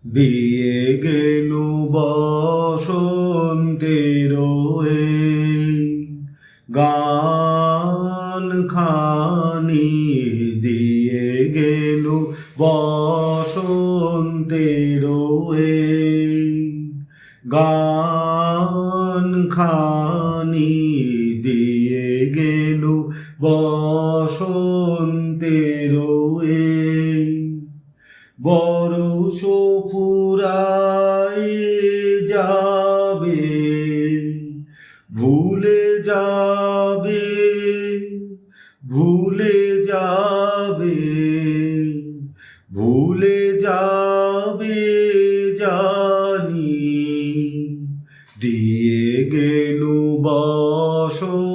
দিয়ে গেল বসন্তের গান খানি, দিয়ে গেল বসন্তের গান খানি, দিয়ে গেল বসন্তের বরষ ফুরায় যাবে, ভুলে যাবে, ভুলে যাবে, ভুলে যাবে জানি, দিয়ে গেল বসন্তের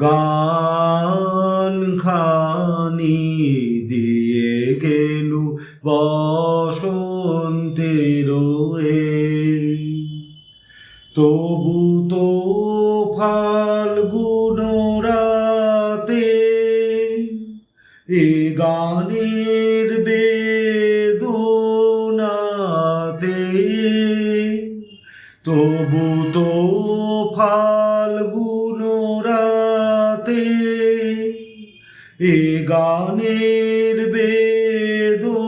গান খানি, দিয়ে গেল বসন্তের তবু তো ফাল্গুন রাতে এ গানের বেদনাতে, তবু তো ফাল্গুন রাতে এ গানের বেদনাতে,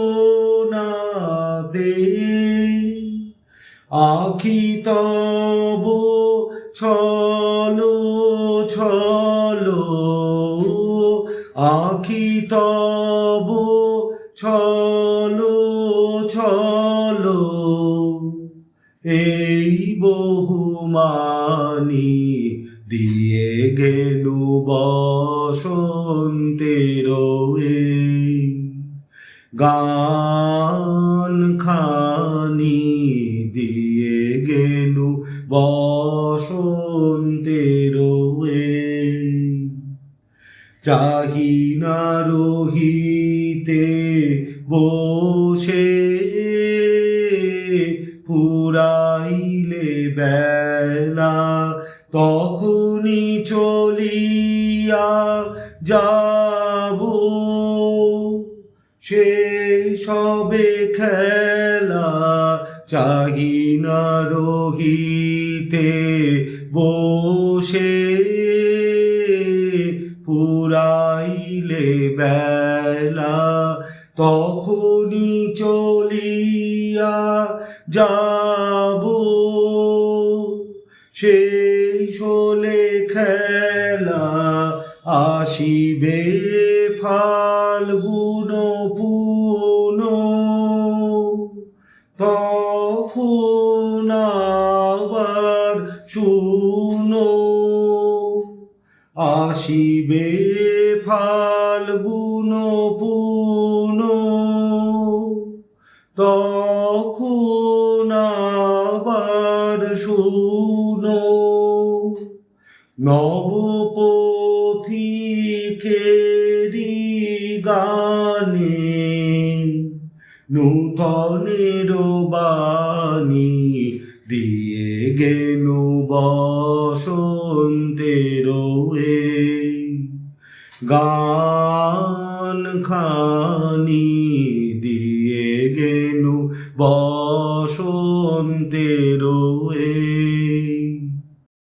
আখি তব ছলো ছলো, আখি তব ছলো ছলো, এই বহুমানি, দিয়ে গেল বসন্তের গান খানি, দিয়ে গেল বসন্তের চাহিনা রহিতে বসে, ফুরাইলে বেলা তখনই চলিয়া যাব, সে সবে খেলা চাহিনা রহিতে বসে, ফুরাইলে বেলা তখনই চলিয়া যাব, সেই শোলে খেলা আসিবে ফাল্গুন পুন, তখন আবার শুনো, আসিবে ফাল্গুন পুন, তখন আবার শুনো, নবপথিকেরি গানে নূতনের বাণী, দিয়ে গেল বসন্তের গান খানি, দিয়ে গেল বসন্তের